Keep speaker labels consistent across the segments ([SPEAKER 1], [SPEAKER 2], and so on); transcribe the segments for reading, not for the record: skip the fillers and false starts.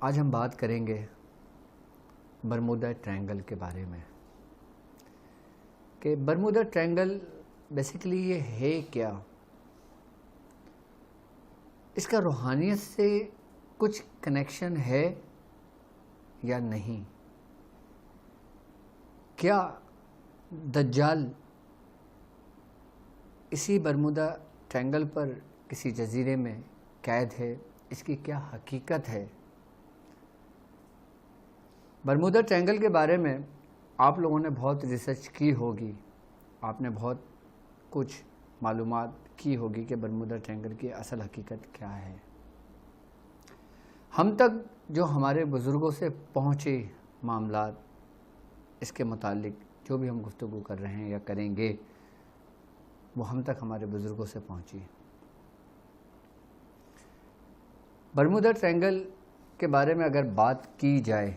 [SPEAKER 1] آج ہم بات کریں گے برمودا ٹرائنگل کے بارے میں کہ برمودا ٹرائنگل بیسیکلی یہ ہے کیا، اس کا روحانیت سے کچھ کنیکشن ہے یا نہیں، کیا دجال اسی برمودا ٹرائنگل پر کسی جزیرے میں قید ہے، اس کی کیا حقیقت ہے۔ برمودا ٹرائنگل کے بارے میں آپ لوگوں نے بہت ریسرچ کی ہوگی، آپ نے بہت کچھ معلومات کی ہوگی کہ برمودا ٹرائنگل کی اصل حقیقت کیا ہے۔ ہم تک جو ہمارے بزرگوں سے پہنچے معاملات، اس کے متعلق جو بھی ہم گفتگو کر رہے ہیں یا کریں گے، وہ ہم تک ہمارے بزرگوں سے پہنچی۔ برمودا ٹرائنگل کے بارے میں اگر بات کی جائے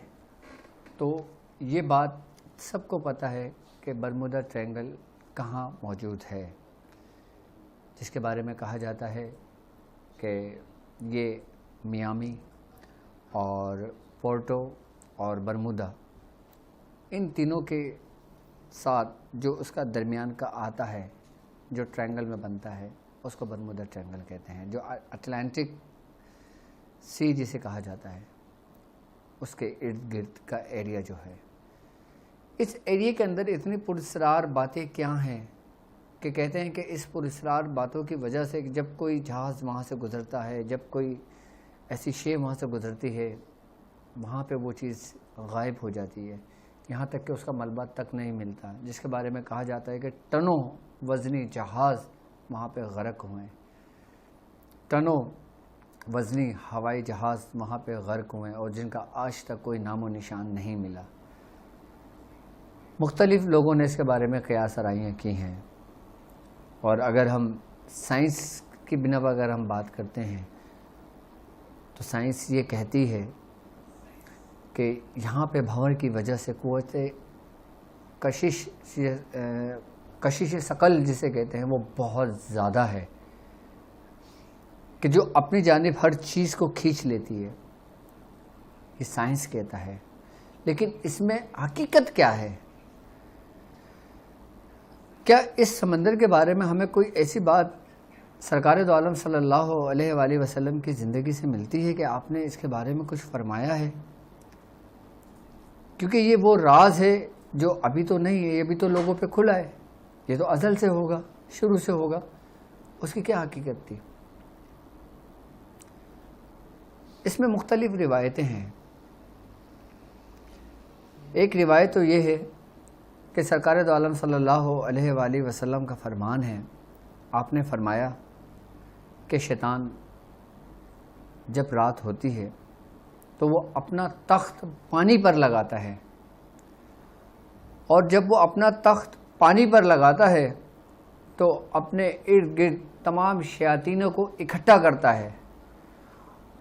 [SPEAKER 1] تو یہ بات سب کو پتہ ہے کہ برمودا ٹرائنگل کہاں موجود ہے، جس کے بارے میں کہا جاتا ہے کہ یہ میامی اور پورٹو اور برمودا، ان تینوں کے ساتھ جو اس کا درمیان کا آتا ہے، جو ٹرائنگل میں بنتا ہے، اس کو برمودا ٹرائنگل کہتے ہیں۔ جو اٹلانٹک سی جسے کہا جاتا ہے، اس کے ارد گرد کا ایریا جو ہے، اس ایریا کے اندر اتنی پراسرار باتیں کیا ہیں کہ کہتے ہیں کہ اس پراسرار باتوں کی وجہ سے جب کوئی جہاز وہاں سے گزرتا ہے، جب کوئی ایسی شے وہاں سے گزرتی ہے، وہاں پہ وہ چیز غائب ہو جاتی ہے، یہاں تک کہ اس کا ملبہ تک نہیں ملتا، جس کے بارے میں کہا جاتا ہے کہ ٹنوں وزنی جہاز وہاں پہ غرق ہوئے، ٹنوں وزنی ہوائی جہاز وہاں پہ غرق ہوئے اور جن کا آج تک کوئی نام و نشان نہیں ملا۔ مختلف لوگوں نے اس کے بارے میں قیاس آرائیاں کی ہیں، اور اگر ہم سائنس کی بنا پر اگر ہم بات کرتے ہیں تو سائنس یہ کہتی ہے کہ یہاں پہ بھنور کی وجہ سے قوت کشش ثقل جسے کہتے ہیں وہ بہت زیادہ ہے، کہ جو اپنی جانب ہر چیز کو کھینچ لیتی ہے، یہ سائنس کہتا ہے۔ لیکن اس میں حقیقت کیا ہے؟ کیا اس سمندر کے بارے میں ہمیں کوئی ایسی بات سرکار دو عالم صلی اللہ علیہ وآلہ وسلم کی زندگی سے ملتی ہے کہ آپ نے اس کے بارے میں کچھ فرمایا ہے؟ کیونکہ یہ وہ راز ہے جو ابھی تو نہیں ہے، یہ ابھی تو لوگوں پہ کھلا ہے، یہ تو ازل سے ہوگا، شروع سے ہوگا۔ اس کی کیا حقیقت تھی؟ اس میں مختلف روایتیں ہیں۔ ایک روایت تو یہ ہے کہ سرکار دو عالم صلی اللہ علیہ وآلہ وسلم کا فرمان ہے، آپ نے فرمایا کہ شیطان جب رات ہوتی ہے تو وہ اپنا تخت پانی پر لگاتا ہے، اور جب وہ اپنا تخت پانی پر لگاتا ہے تو اپنے ارد گرد تمام شیاطینوں کو اکٹھا کرتا ہے،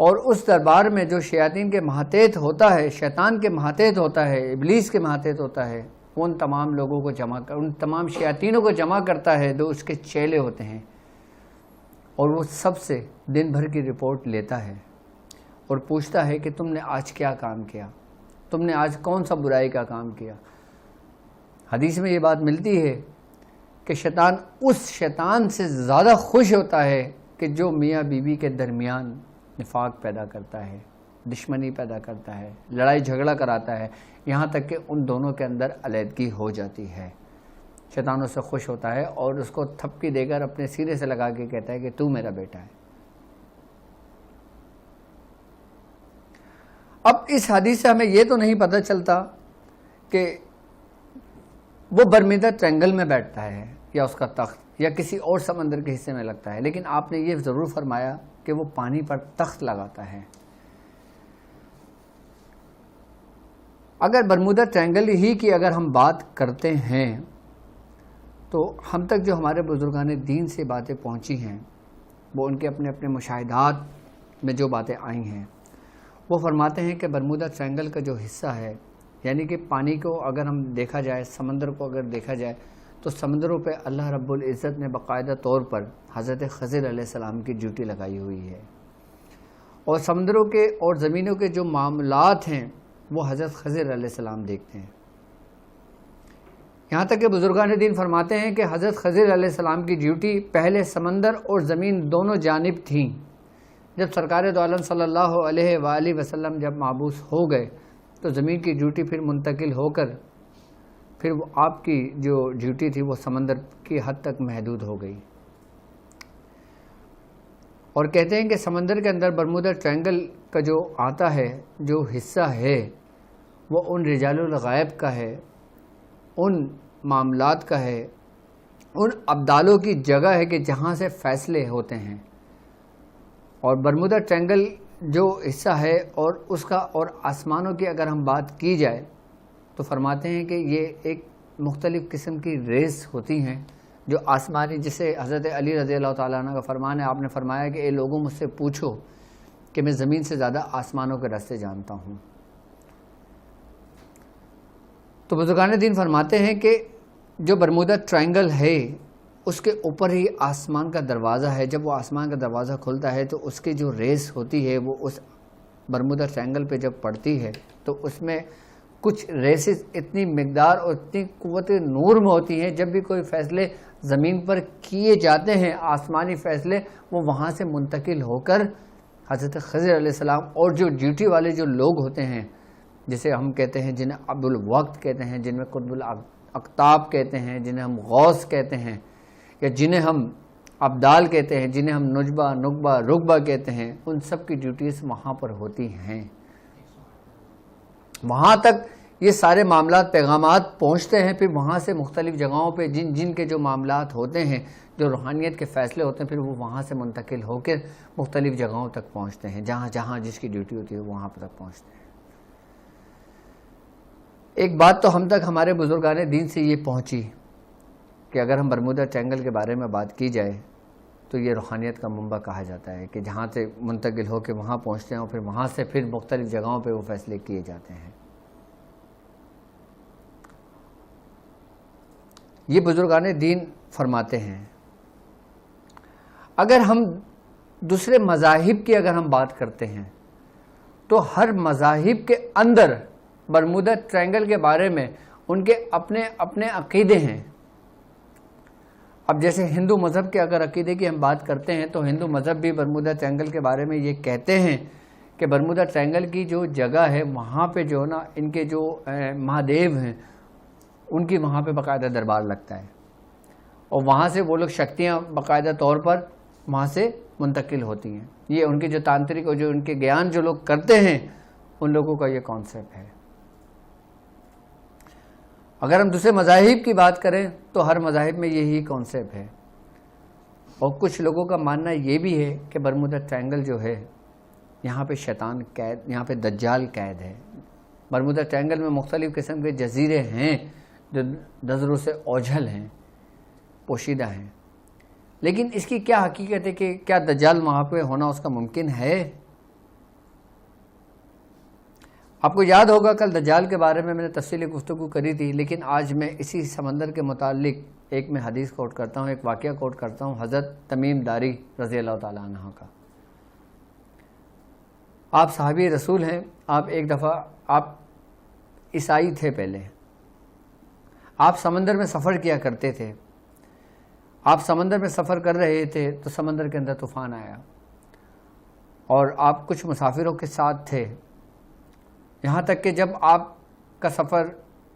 [SPEAKER 1] اور اس دربار میں جو شیاطین کے ماتحت ہوتا ہے، شیطان کے ماتحت ہوتا ہے، ابلیس کے ماتحت ہوتا ہے، ان تمام لوگوں کو ان تمام شیاطینوں کو جمع کرتا ہے جو اس کے چیلے ہوتے ہیں، اور وہ سب سے دن بھر کی رپورٹ لیتا ہے اور پوچھتا ہے کہ تم نے آج کیا کام کیا، تم نے آج کون سا برائی کا کام کیا۔ حدیث میں یہ بات ملتی ہے کہ شیطان اس شیطان سے زیادہ خوش ہوتا ہے کہ جو میاں بیوی کے درمیان نفاق پیدا کرتا ہے، دشمنی پیدا کرتا ہے، لڑائی جھگڑا کراتا ہے، یہاں تک کہ ان دونوں کے اندر علیحدگی ہو جاتی ہے۔ شیطان اس سے خوش ہوتا ہے اور اس کو تھپکی دے کر اپنے سینے سے لگا کے کہتا ہے کہ تو میرا بیٹا ہے۔ اب اس حدیث سے ہمیں یہ تو نہیں پتہ چلتا کہ وہ برمودا ٹرائنگل میں بیٹھتا ہے یا اس کا تخت یا کسی اور سمندر کے حصے میں لگتا ہے، لیکن آپ نے یہ ضرور فرمایا کہ وہ پانی پر تخت لگاتا ہے۔ اگر برمودا ٹرائنگل ہی کی اگر ہم بات کرتے ہیں تو ہم تک جو ہمارے بزرگان دین سے باتیں پہنچی ہیں، وہ ان کے اپنے اپنے مشاہدات میں جو باتیں آئی ہیں، وہ فرماتے ہیں کہ برمودا ٹرائنگل کا جو حصہ ہے، یعنی کہ پانی کو اگر ہم دیکھا جائے، سمندر کو اگر دیکھا جائے، تو سمندروں پہ اللہ رب العزت نے باقاعدہ طور پر حضرت خضر علیہ السلام کی ڈیوٹی لگائی ہوئی ہے، اور سمندروں کے اور زمینوں کے جو معاملات ہیں وہ حضرت خضر علیہ السلام دیکھتے ہیں۔ یہاں تک کہ بزرگان دین فرماتے ہیں کہ حضرت خضر علیہ السلام کی ڈیوٹی پہلے سمندر اور زمین دونوں جانب تھیں۔ جب سرکار دو عالم صلی اللہ علیہ وآلہ وسلم جب مابعوث ہو گئے تو زمین کی ڈیوٹی پھر منتقل ہو کر پھر وہ آپ کی جو ڈیوٹی تھی وہ سمندر کی حد تک محدود ہو گئی۔ اور کہتے ہیں کہ سمندر کے اندر برمودا ٹرائنگل کا جو آتا ہے، جو حصہ ہے، وہ ان رجال الغیب کا ہے، ان معاملات کا ہے، ان ابدالوں کی جگہ ہے کہ جہاں سے فیصلے ہوتے ہیں۔ اور برمودا ٹرائنگل جو حصہ ہے اور اس کا اور آسمانوں کی اگر ہم بات کی جائے تو فرماتے ہیں کہ یہ ایک مختلف قسم کی ریس ہوتی ہیں جو آسمانی، جسے حضرت علی رضی اللہ تعالیٰ عنہ کا فرمان ہے، آپ نے فرمایا کہ اے لوگوں مجھ سے پوچھو کہ میں زمین سے زیادہ آسمانوں کے راستے جانتا ہوں۔ تو بزرگان دین فرماتے ہیں کہ جو برمودا ٹرائنگل ہے اس کے اوپر ہی آسمان کا دروازہ ہے۔ جب وہ آسمان کا دروازہ کھلتا ہے تو اس کی جو ریس ہوتی ہے وہ اس برمودا ٹرائنگل پہ جب پڑتی ہے تو اس میں کچھ ریسز اتنی مقدار اور اتنی قوت نور میں ہوتی ہیں، جب بھی کوئی فیصلے زمین پر کیے جاتے ہیں آسمانی فیصلے، وہ وہاں سے منتقل ہو کر حضرت خضر علیہ السلام اور جو ڈیوٹی والے جو لوگ ہوتے ہیں، جسے ہم کہتے ہیں، جنہیں عبد الوقت کہتے ہیں، جن میں قطب الاقطاب کہتے ہیں، جنہیں ہم غوث کہتے ہیں، یا جنہیں ہم ابدال کہتے ہیں، جنہیں ہم نجبہ، نقبہ، رقبہ کہتے ہیں، ان سب کی ڈیوٹیز وہاں پر ہوتی ہیں۔ وہاں تک یہ سارے معاملات، پیغامات پہنچتے ہیں، پھر وہاں سے مختلف جگہوں پہ جن کے جو معاملات ہوتے ہیں، جو روحانیت کے فیصلے ہوتے ہیں، پھر وہ وہاں سے منتقل ہو کے مختلف جگہوں تک پہنچتے ہیں، جہاں جہاں جس کی ڈیوٹی ہوتی ہے وہاں تک پہنچتے ہیں۔ ایک بات تو ہم تک ہمارے بزرگان دین سے یہ پہنچی کہ اگر ہم برمودا ٹرائنگل کے بارے میں بات کی جائے تو یہ روحانیت کا منبع کہا جاتا ہے کہ جہاں سے منتقل ہو کے وہاں پہنچتے ہیں اور پھر وہاں سے پھر مختلف جگہوں پہ وہ فیصلے کیے جاتے ہیں۔ یہ بزرگان دین فرماتے ہیں۔ اگر ہم دوسرے مذاہب کی اگر ہم بات کرتے ہیں تو ہر مذاہب کے اندر برمودا ٹرائنگل کے بارے میں ان کے اپنے اپنے عقیدے ہیں۔ اب جیسے ہندو مذہب کے اگر عقیدے کی ہم بات کرتے ہیں تو ہندو مذہب بھی برمودا ٹرائنگل کے بارے میں یہ کہتے ہیں کہ برمودا ٹرائنگل کی جو جگہ ہے وہاں پہ جو نا ان کے جو مہادیو ہیں ان کی وہاں پہ باقاعدہ دربار لگتا ہے، اور وہاں سے وہ لوگ شکتیاں باقاعدہ طور پر وہاں سے منتقل ہوتی ہیں۔ یہ ان کے جو تانترک اور جو ان کے گیان جو لوگ کرتے ہیں ان لوگوں کا یہ کانسیپٹ ہے۔ اگر ہم دوسرے مذاہب کی بات کریں تو ہر مذاہب میں یہی کانسیپٹ ہے، اور کچھ لوگوں کا ماننا یہ بھی ہے کہ برمودا ٹرائنگل جو ہے یہاں پہ شیطان قید، یہاں پہ دجال قید ہے۔ برمودا ٹرائنگل میں مختلف قسم کے جزیرے ہیں جو نظروں سے اوجھل ہیں، پوشیدہ ہیں، لیکن اس کی کیا حقیقت ہے کہ کیا دجال وہاں پہ ہونا اس کا ممکن ہے؟ آپ کو یاد ہوگا کل دجال کے بارے میں نے تفصیلی گفتگو کری تھی، لیکن آج میں اسی سمندر کے متعلق ایک میں حدیث کوٹ کرتا ہوں، ایک واقعہ کوٹ کرتا ہوں حضرت تمیم داری رضی اللہ تعالیٰ عنہ کا۔ آپ صحابی رسول ہیں، آپ ایک دفعہ آپ عیسائی تھے، پہلے آپ سمندر میں سفر کیا کرتے تھے۔ آپ سمندر میں سفر کر رہے تھے تو سمندر کے اندر طوفان آیا اور آپ کچھ مسافروں کے ساتھ تھے، یہاں تک کہ جب آپ کا سفر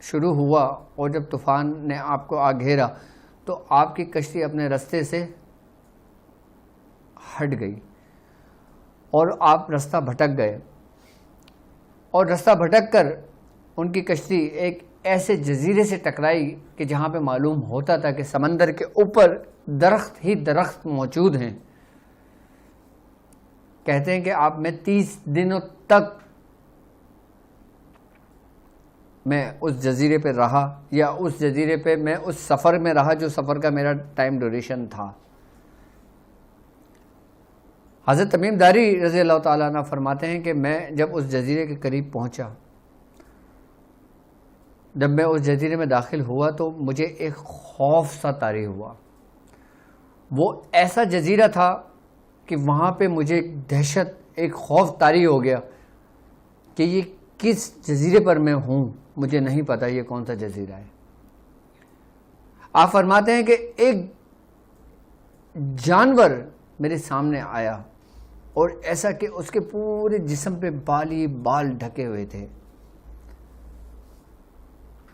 [SPEAKER 1] شروع ہوا اور جب طوفان نے آپ کو آ گھیرا تو آپ کی کشتی اپنے رستے سے ہٹ گئی اور آپ رستہ بھٹک گئے، اور رستہ بھٹک کر ان کی کشتی ایک ایسے جزیرے سے ٹکرائی کہ جہاں پہ معلوم ہوتا تھا کہ سمندر کے اوپر درخت ہی درخت موجود ہیں۔ کہتے ہیں کہ آپ میں 30 دنوں تک میں اس جزیرے پہ رہا، یا اس جزیرے پہ میں اس سفر میں رہا جو سفر کا میرا ٹائم ڈیوریشن تھا۔ حضرت تمیم داری رضی اللہ تعالیٰ عنہ فرماتے ہیں کہ میں جب اس جزیرے کے قریب پہنچا، جب میں اس جزیرے میں داخل ہوا تو مجھے ایک خوف سا طاری ہوا۔ وہ ایسا جزیرہ تھا کہ وہاں پہ مجھے دہشت ایک خوف طاری ہو گیا کہ یہ کس جزیرے پر میں ہوں، مجھے نہیں پتا یہ کون سا جزیرہ ہے۔ آپ فرماتے ہیں کہ ایک جانور میرے سامنے آیا اور ایسا کہ اس کے پورے جسم پہ بال ڈھکے ہوئے تھے۔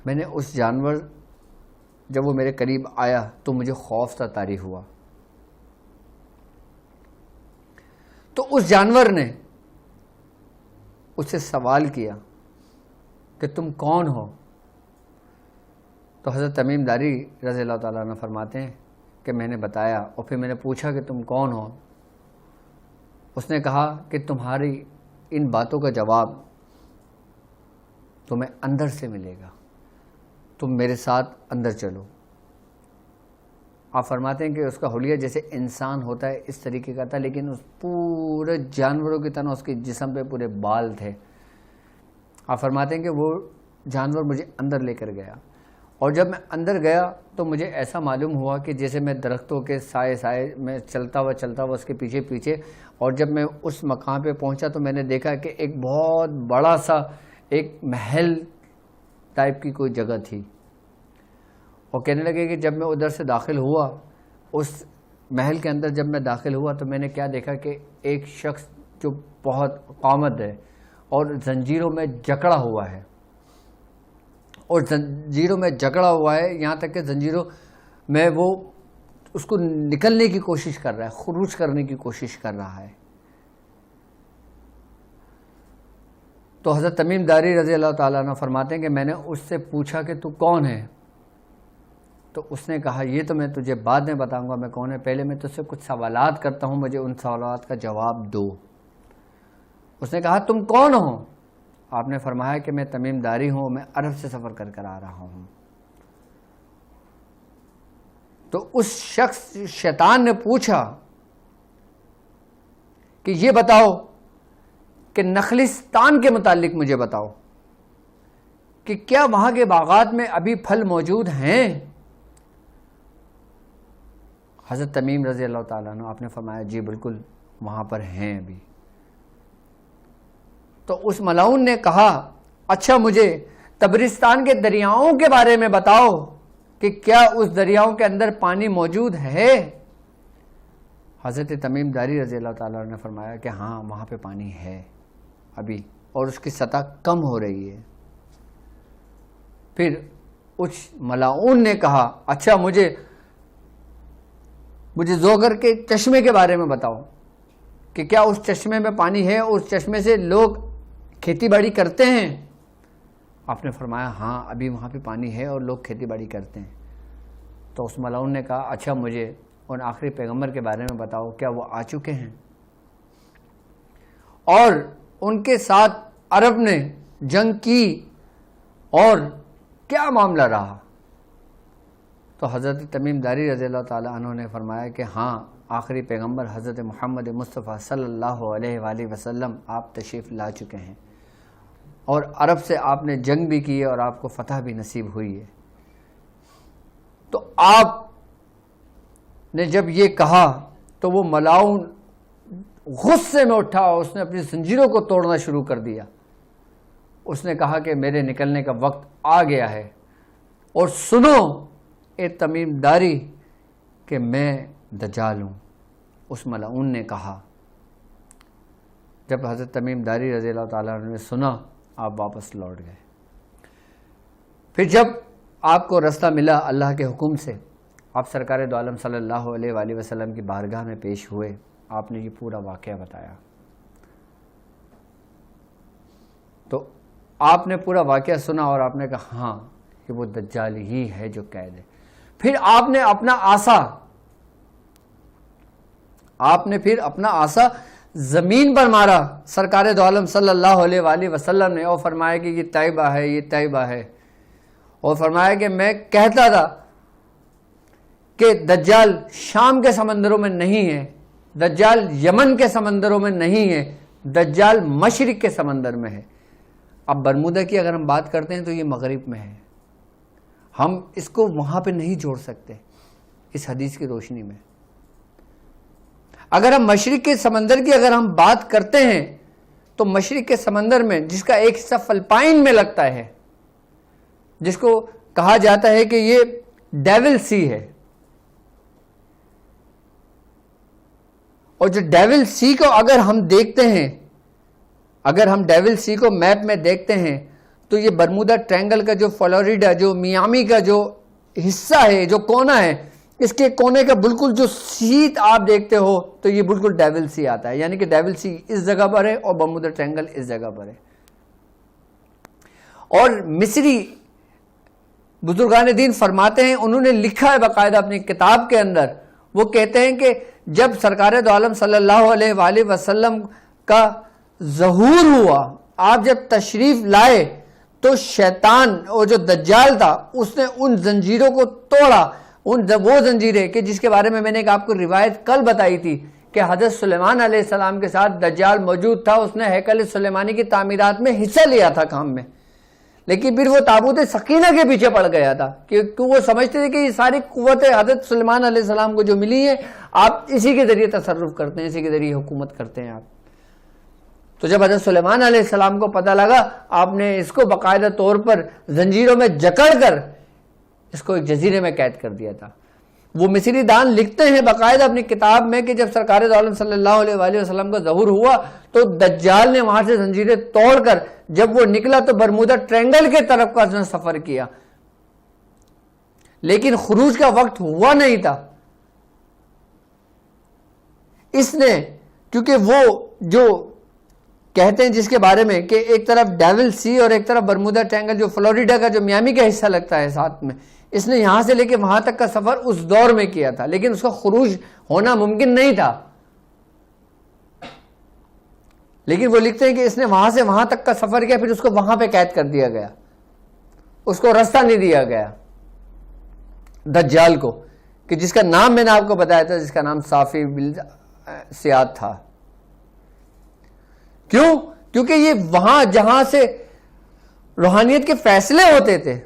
[SPEAKER 1] میں نے اس جانور، جب وہ میرے قریب آیا تو مجھے خوف سا طاری ہوا۔ تو اس جانور نے اس سے سوال کیا کہ تم کون ہو؟ تو حضرت تمیم داری رضی اللہ تعالیٰ عنہ فرماتے ہیں کہ میں نے بتایا، اور پھر میں نے پوچھا کہ تم کون ہو؟ اس نے کہا کہ تمہاری ان باتوں کا جواب تمہیں اندر سے ملے گا، تم میرے ساتھ اندر چلو۔ آپ فرماتے ہیں کہ اس کا حلیہ جیسے انسان ہوتا ہے اس طریقے کا تھا، لیکن اس پورے جانوروں کی طرح اس کے جسم پہ پورے بال تھے۔ آپ فرماتے ہیں کہ وہ جانور مجھے اندر لے کر گیا، اور جب میں اندر گیا تو مجھے ایسا معلوم ہوا کہ جیسے میں درختوں کے سائے میں چلتا ہوا اس کے پیچھے، اور جب میں اس مقام پہ پہنچا تو میں نے دیکھا کہ ایک بہت بڑا سا ایک محل ٹائپ کی کوئی جگہ تھی، اور کہنے لگے کہ جب میں ادھر سے داخل ہوا، اس محل کے اندر جب میں داخل ہوا تو میں نے کیا دیکھا کہ ایک شخص جو بہت قامت ہے اور زنجیروں میں جکڑا ہوا ہے، یہاں تک کہ زنجیروں میں وہ اس کو نکلنے کی کوشش کر رہا ہے، خروج کرنے کی کوشش کر رہا ہے۔ تو حضرت تمیم داری رضی اللہ تعالیٰ عنہ فرماتے ہیں کہ میں نے اس سے پوچھا کہ تو کون ہے؟ تو اس نے کہا یہ تو میں تجھے بعد میں بتاؤں گا میں کون ہے، پہلے میں تجھ سے کچھ سوالات کرتا ہوں، مجھے ان سوالات کا جواب دو۔ اس نے کہا تم کون ہو؟ آپ نے فرمایا کہ میں تمیم داری ہوں، میں عرب سے سفر کر کر آ رہا ہوں۔ تو اس شخص شیطان نے پوچھا کہ یہ بتاؤ کہ نخلستان کے متعلق مجھے بتاؤ کہ کیا وہاں کے باغات میں ابھی پھل موجود ہیں؟ حضرت تمیم رضی اللہ تعالیٰ عنہ آپ نے فرمایا جی بالکل وہاں پر ہیں ابھی۔ تو اس ملعون نے کہا اچھا مجھے تبرستان کے دریاؤں کے بارے میں بتاؤ کہ کیا اس دریاؤں کے اندر پانی موجود ہے؟ حضرت تمیم داری رضی اللہ تعالیٰ عنہ نے فرمایا کہ ہاں وہاں پہ پانی ہے ابھی، اور اس کی سطح کم ہو رہی ہے۔ پھر اس ملعون نے کہا اچھا مجھے زوگر کے چشمے کے بارے میں بتاؤ کہ کیا اس چشمے میں پانی ہے، اس چشمے سے لوگ کھیتی باڑی کرتے ہیں؟ آپ نے فرمایا ہاں ابھی وہاں پہ پانی ہے اور لوگ کھیتی باڑی کرتے ہیں۔ تو اس ملعون نے کہا اچھا مجھے ان آخری پیغمبر کے بارے میں بتاؤ، کیا وہ آ چکے ہیں اور ان کے ساتھ عرب نے جنگ کی اور کیا معاملہ رہا؟ تو حضرت تمیم داری رضی اللہ تعالیٰ عنہ نے فرمایا کہ ہاں آخری پیغمبر حضرت محمد مصطفیٰ صلی اللہ علیہ وآلہ وسلم آپ تشریف لا چکے ہیں، اور عرب سے آپ نے جنگ بھی کی ہے اور آپ کو فتح بھی نصیب ہوئی ہے۔ تو آپ نے جب یہ کہا تو وہ ملعون غصے میں اٹھا اور اس نے اپنی زنجیروں کو توڑنا شروع کر دیا۔ اس نے کہا کہ میرے نکلنے کا وقت آ گیا ہے، اور سنو اے تمیم داری کہ میں دجال ہوں۔ اس ملعون نے کہا۔ جب حضرت تمیم داری رضی اللہ تعالیٰ عنہ نے سنا آپ واپس لوٹ گئے۔ پھر جب آپ کو رستہ ملا اللہ کے حکم سے، آپ سرکار دو عالم صلی اللہ علیہ وآلہ وسلم کی بارگاہ میں پیش ہوئے، آپ نے یہ پورا واقعہ بتایا۔ تو آپ نے پورا واقعہ سنا اور آپ نے کہا ہاں کہ وہ دجال ہی ہے جو قید ہے۔ پھر آپ نے اپنا عصا زمین پر مارا سرکار دو عالم صلی اللہ علیہ وآلہ وسلم نے، اور فرمایا کہ یہ طیبہ ہے، یہ طیبہ ہے، اور فرمایا کہ میں کہتا تھا کہ دجال شام کے سمندروں میں نہیں ہے، دجال یمن کے سمندروں میں نہیں ہے، دجال مشرق کے سمندر میں ہے۔ اب برمودا کی اگر ہم بات کرتے ہیں تو یہ مغرب میں ہے، ہم اس کو وہاں پہ نہیں جوڑ سکتے اس حدیث کی روشنی میں۔ اگر ہم مشرق کے سمندر کی اگر ہم بات کرتے ہیں تو مشرق کے سمندر میں جس کا ایک حصہ فلپائن میں لگتا ہے، جس کو کہا جاتا ہے کہ یہ ڈیول سی ہے، اور جو ڈیول سی کو اگر ہم دیکھتے ہیں، اگر ہم ڈیول سی کو میپ میں دیکھتے ہیں تو یہ برمودا ٹرینگل کا جو فلوریڈا، جو میامی کا جو حصہ ہے، جو کونا ہے، اس کے کونے کا بالکل جو سیٹ آپ دیکھتے ہو تو یہ بالکل ڈیول سی آتا ہے، یعنی کہ ڈیول سی اس جگہ پر ہے اور برمودا ٹرینگل اس جگہ پر ہے۔ اور مصری بزرگان دین فرماتے ہیں، انہوں نے لکھا ہے باقاعدہ اپنی کتاب کے اندر، وہ کہتے ہیں کہ جب سرکار دو عالم صلی اللہ علیہ وآلہ وسلم کا ظہور ہوا، آپ جب تشریف لائے تو شیطان اور جو دجال تھا اس نے ان زنجیروں کو توڑا، وہ زنجیریں کہ جس کے بارے میں نے ایک آپ کو روایت کل بتائی تھی کہ حضرت سلیمان علیہ السلام کے ساتھ دجال موجود تھا، اس نے ہیکل سلیمانی کی تعمیرات میں حصہ لیا تھا کام میں، لیکن پھر وہ تابوت سکینہ کے پیچھے پڑ گیا تھا کیونکہ وہ سمجھتے تھے کہ یہ ساری قوتیں حضرت سلیمان علیہ السلام کو جو ملی ہیں آپ اسی کے ذریعے تصرف کرتے ہیں، اسی کے ذریعے حکومت کرتے ہیں آپ۔ تو جب حضرت سلیمان علیہ السلام کو پتہ لگا، آپ نے اس کو باقاعدہ طور پر زنجیروں میں جکڑ کر اس کو ایک جزیرے میں قید کر دیا تھا۔ وہ مصری دان لکھتے ہیں باقاعدہ اپنی کتاب میں کہ جب سرکار دو عالم صلی اللہ علیہ وآلہ وسلم کا ظہور ہوا تو دجال نے وہاں سے زنجیریں توڑ کر جب وہ نکلا تو برمودا ٹرینگل کے طرف کا اس نے سفر کیا، لیکن خروج کا وقت ہوا نہیں تھا۔ اس نے کیونکہ وہ جو کہتے ہیں جس کے بارے میں کہ ایک طرف ڈیول سی اور ایک طرف برمودا ٹرینگل جو فلوریڈا کا جو میامی کا حصہ لگتا ہے ساتھ میں، اس نے یہاں سے لے کے وہاں تک کا سفر اس دور میں کیا تھا، لیکن اس کا خروج ہونا ممکن نہیں تھا۔ لیکن وہ لکھتے ہیں کہ اس نے وہاں سے وہاں تک کا سفر کیا، پھر اس کو وہاں پہ قید کر دیا گیا، اس کو راستہ نہیں دیا گیا دجال کو، کہ جس کا نام میں نے آپ کو بتایا تھا، جس کا نام صافی سیاد تھا۔ کیوں؟ کیونکہ یہ وہاں جہاں سے روحانیت کے فیصلے ہوتے تھے،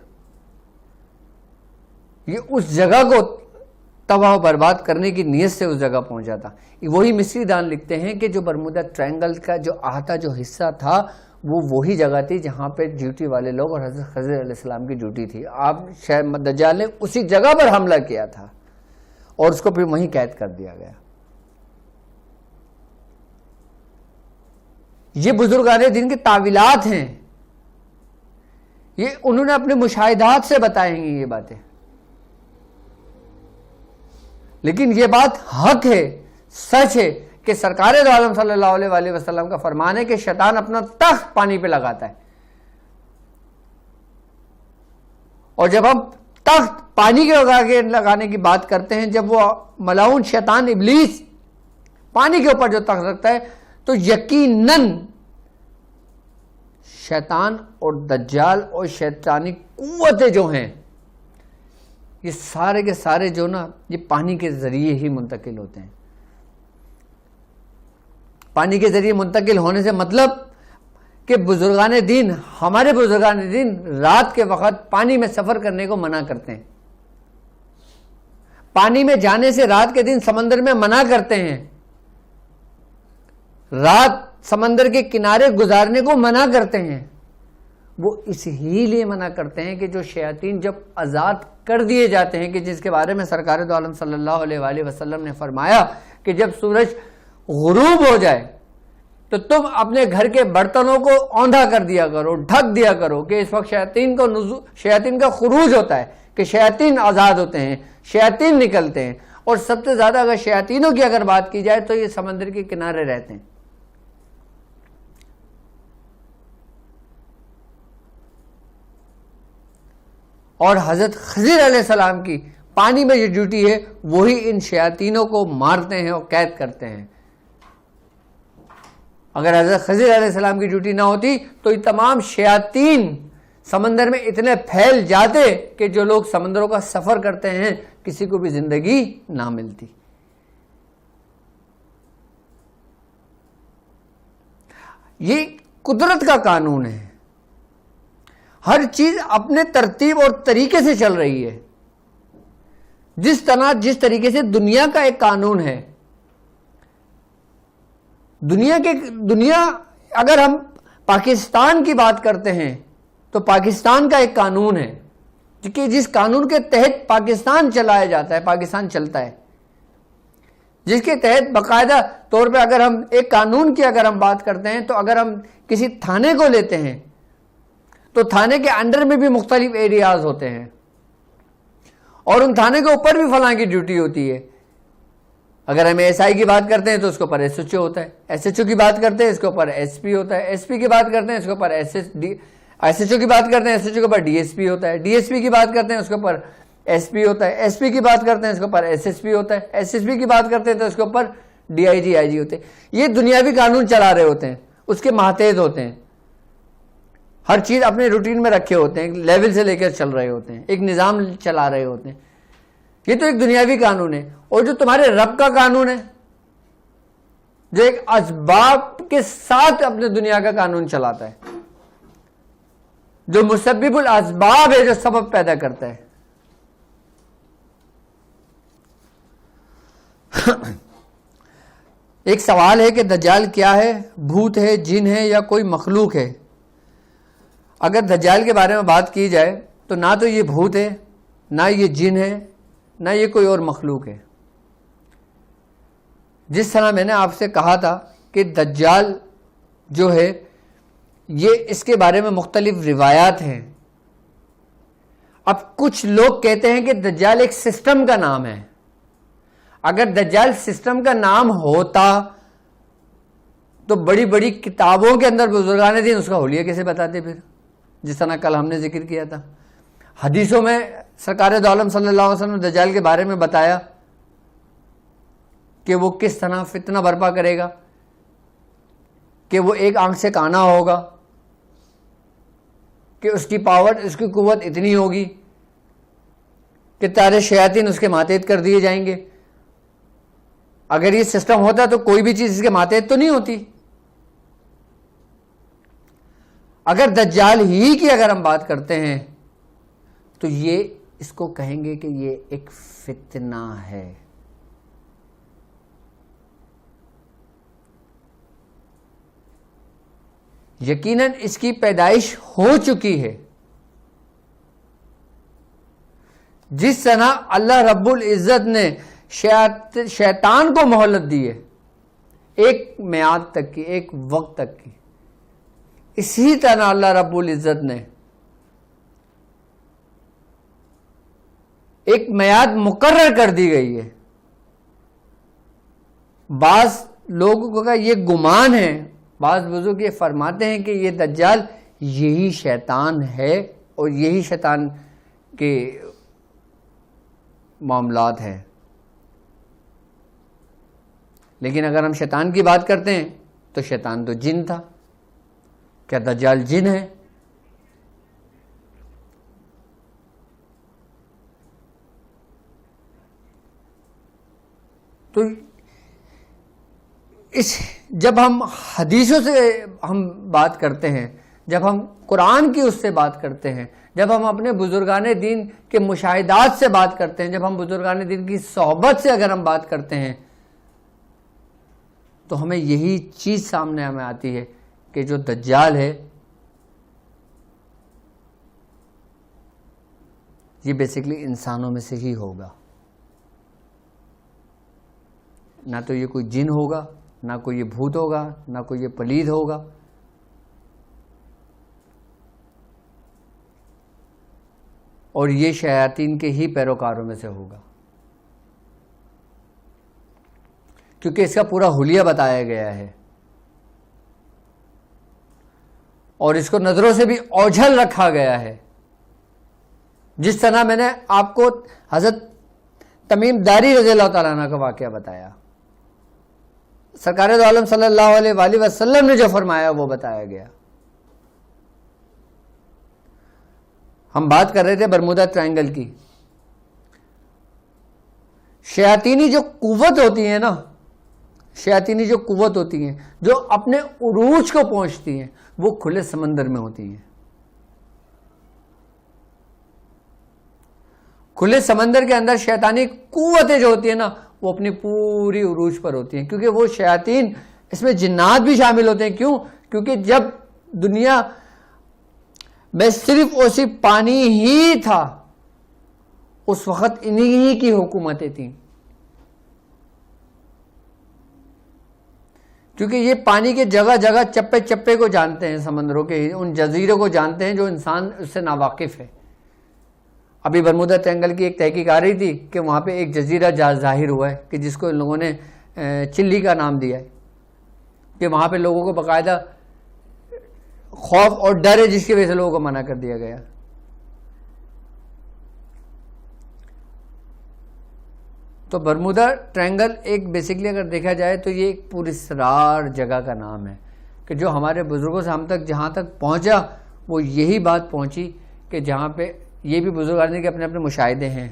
[SPEAKER 1] یہ اس جگہ کو تباہ و برباد کرنے کی نیت سے اس جگہ پہنچا تھا۔ وہی مصری دان لکھتے ہیں کہ جو برمودا ٹرینگل کا جو آتا جو حصہ تھا وہ وہی جگہ تھی جہاں پہ ڈیوٹی والے لوگ اور حضرت خضر علیہ السلام کی ڈیوٹی تھی۔ آپ شاید دجال نے اسی جگہ پر حملہ کیا تھا اور اس کو پھر وہیں قید کر دیا گیا۔ یہ بزرگان دین کی تعویلات ہیں، یہ انہوں نے اپنے مشاہدات سے بتائیں گی یہ باتیں، لیکن یہ بات حق ہے، سچ ہے کہ سرکار دو عالم صلی اللہ علیہ وآلہ وسلم کا فرمان ہے کہ شیطان اپنا تخت پانی پہ لگاتا ہے، اور جب ہم تخت پانی کے لگانے کی بات کرتے ہیں، جب وہ ملعون شیطان ابلیس پانی کے اوپر جو تخت رکھتا ہے تو یقیناً شیطان اور دجال اور شیطانی قوتیں جو ہیں یہ سارے کے سارے جو نا یہ پانی کے ذریعے ہی منتقل ہوتے ہیں۔ پانی کے ذریعے منتقل ہونے سے مطلب کہ بزرگان دین، ہمارے بزرگان دین رات کے وقت پانی میں سفر کرنے کو منع کرتے ہیں، پانی میں جانے سے رات کے دن سمندر میں منع کرتے ہیں، رات سمندر کے کنارے گزارنے کو منع کرتے ہیں۔ وہ اس ہی لیے منع کرتے ہیں کہ جو شیاطین جب آزاد کر دیے جاتے ہیں، کہ جس کے بارے میں سرکار دو عالم صلی اللہ علیہ وآلہ وسلم نے فرمایا کہ جب سورج غروب ہو جائے تو تم اپنے گھر کے برتنوں کو اوندھا کر دیا کرو، ڈھک دیا کرو، کہ اس وقت شیاطین کا خروج ہوتا ہے، کہ شیاطین آزاد ہوتے ہیں، شیاطین نکلتے ہیں، اور سب سے زیادہ اگر شیاطینوں کی اگر بات کی جائے تو یہ سمندر کے کنارے رہتے ہیں۔ اور حضرت خضر علیہ السلام کی پانی میں جو ڈیوٹی ہے وہی ان شیاطینوں کو مارتے ہیں اور قید کرتے ہیں۔ اگر حضرت خضر علیہ السلام کی ڈیوٹی نہ ہوتی تو یہ تمام شیاطین سمندر میں اتنے پھیل جاتے کہ جو لوگ سمندروں کا سفر کرتے ہیں کسی کو بھی زندگی نہ ملتی۔ یہ قدرت کا قانون ہے، ہر چیز اپنے ترتیب اور طریقے سے چل رہی ہے۔ جس طریقے سے دنیا کا ایک قانون ہے دنیا اگر ہم پاکستان کی بات کرتے ہیں تو پاکستان کا ایک قانون ہے کہ جس قانون کے تحت پاکستان چلایا جاتا ہے، پاکستان چلتا ہے، جس کے تحت باقاعدہ طور پہ اگر ہم ایک قانون کی اگر ہم بات کرتے ہیں تو اگر ہم کسی تھانے کو لیتے ہیں تو تھانے کے انڈر میں بھی مختلف ایریاز ہوتے ہیں اور ان تھانے کے اوپر بھی فلاں کی ڈیوٹی ہوتی ہے. اگر ہم ایس آئی کی بات کرتے ہیں تو اس کے اوپر ایس ایچ او ہوتا ہے، ایس ایچ او کی بات کرتے ہیں اس کے اوپر ایس پی ہوتا ہے، ایس پی کی بات کرتے ہیں اس کے اوپر ایس ایچ او کی بات کرتے ہیں ایس ایچ او کے اوپر ڈی ایس پی ہوتا ہے، ڈی ایس پی کی بات کرتے ہیں اس کے اوپر ایس پی ہوتا ہے، ایس پی کی بات کرتے ہیں اس کے اوپر ایس ایس پی ہوتا ہے، ایس ایس پی کی بات کرتے ہیں تو اس کے اوپر ڈی آئی جی، آئی جی ہوتے ہیں. یہ دنیاوی قانون چلا رہے ہوتے ہیں، اس کے ماتحت ہوتے ہیں، ہر چیز اپنے روٹین میں رکھے ہوتے ہیں، ایک لیول سے لے کر چل رہے ہوتے ہیں، ایک نظام چلا رہے ہوتے ہیں. یہ تو ایک دنیاوی قانون ہے. اور جو تمہارے رب کا قانون ہے جو ایک اسباب کے ساتھ اپنے دنیا کا قانون چلاتا ہے، جو مسبب الاسباب ہے، جو سبب پیدا کرتا ہے. ایک سوال ہے کہ دجال کیا ہے؟ بھوت ہے، جن ہے یا کوئی مخلوق ہے؟ اگر دجال کے بارے میں بات کی جائے تو نہ تو یہ بھوت ہے، نہ یہ جن ہے، نہ یہ کوئی اور مخلوق ہے. جس طرح میں نے آپ سے کہا تھا کہ دجال جو ہے یہ اس کے بارے میں مختلف روایات ہیں. اب کچھ لوگ کہتے ہیں کہ دجال ایک سسٹم کا نام ہے. اگر دجال سسٹم کا نام ہوتا تو بڑی بڑی کتابوں کے اندر بزرگان دین اس کا حلیہ کیسے بتاتے؟ پھر جس طرح کل ہم نے ذکر کیا تھا، حدیثوں میں سرکار دو عالم صلی اللہ علیہ وسلم نے دجال کے بارے میں بتایا کہ وہ کس طرح فتنہ برپا کرے گا، کہ وہ ایک آنکھ سے کانا ہوگا، کہ اس کی پاور، اس کی قوت اتنی ہوگی کہ سارے شیاطین اس کے ماتحت کر دیے جائیں گے. اگر یہ سسٹم ہوتا تو کوئی بھی چیز اس کے ماتحت تو نہیں ہوتی. اگر دجال ہی کی اگر ہم بات کرتے ہیں تو یہ اس کو کہیں گے کہ یہ ایک فتنہ ہے. یقیناً اس کی پیدائش ہو چکی ہے. جس طرح اللہ رب العزت نے شیطان کو مہلت دی ہے ایک میعاد تک کی، ایک وقت تک کی، اسی طرح اللہ رب العزت نے ایک میعاد مقرر کر دی گئی ہے. بعض لوگوں کا یہ گمان ہے، بعض بزرگ یہ فرماتے ہیں کہ یہ دجال یہی شیطان ہے اور یہی شیطان کے معاملات ہیں. لیکن اگر ہم شیطان کی بات کرتے ہیں تو شیطان تو جن تھا. کیا دجال جن ہے؟ تو جب ہم حدیثوں سے ہم بات کرتے ہیں، جب ہم قرآن کی اس سے بات کرتے ہیں، جب ہم اپنے بزرگان دین کے مشاہدات سے بات کرتے ہیں، جب ہم بزرگان دین کی صحبت سے اگر ہم بات کرتے ہیں تو ہمیں یہی چیز سامنے ہمیں آتی ہے کہ جو دجال ہے یہ بیسیکلی انسانوں میں سے ہی ہوگا. نہ تو یہ کوئی جن ہوگا، نہ کوئی یہ بھوت ہوگا، نہ کوئی یہ پلید ہوگا. اور یہ شیاطین کے ہی پیروکاروں میں سے ہوگا، کیونکہ اس کا پورا حلیہ بتایا گیا ہے اور اس کو نظروں سے بھی اوجھل رکھا گیا ہے. جس طرح میں نے آپ کو حضرت تمیم داری رضی اللہ تعالیٰ عنہ کا واقعہ بتایا، سرکار دو عالم صلی اللہ علیہ وآلہ وسلم نے جو فرمایا وہ بتایا گیا. ہم بات کر رہے تھے برمودا ٹرائنگل کی. شیاطینی جو قوت ہوتی ہے نا، شیاطینی جو قوت ہوتی ہیں جو اپنے عروج کو پہنچتی ہیں، وہ کھلے سمندر میں ہوتی ہیں. کھلے سمندر کے اندر شیطانی قوتیں جو ہوتی ہیں نا وہ اپنی پوری عروج پر ہوتی ہیں، کیونکہ وہ شیاطین اس میں جنات بھی شامل ہوتے ہیں. کیوں؟ کیونکہ جب دنیا میں صرف اور صرف پانی ہی تھا اس وقت انہی کی حکومتیں تھیں. کیونکہ یہ پانی کے جگہ جگہ چپے چپے کو جانتے ہیں، سمندروں کے ان جزیروں کو جانتے ہیں جو انسان اس سے ناواقف ہے. ابھی برمودا ٹرینگل کی ایک تحقیق آ رہی تھی کہ وہاں پہ ایک جزیرہ ظاہر ہوا ہے کہ جس کو ان لوگوں نے چلی کا نام دیا ہے، کہ وہاں پہ لوگوں کو باقاعدہ خوف اور ڈر ہے جس کی وجہ سے لوگوں کو منع کر دیا گیا. تو برمودا ٹرینگل ایک بیسیکلی اگر دیکھا جائے تو یہ ایک پراسرار جگہ کا نام ہے کہ جو ہمارے بزرگوں سے ہم تک جہاں تک پہنچا وہ یہی بات پہنچی کہ جہاں پہ یہ بھی بزرگ آدمی کے اپنے اپنے مشاہدے ہیں.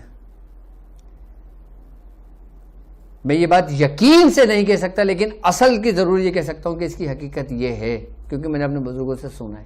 [SPEAKER 1] میں یہ بات یقین سے نہیں کہہ سکتا لیکن اصل کی ضرور یہ کہہ سکتا ہوں کہ اس کی حقیقت یہ ہے کیونکہ میں نے اپنے بزرگوں سے سنا ہے.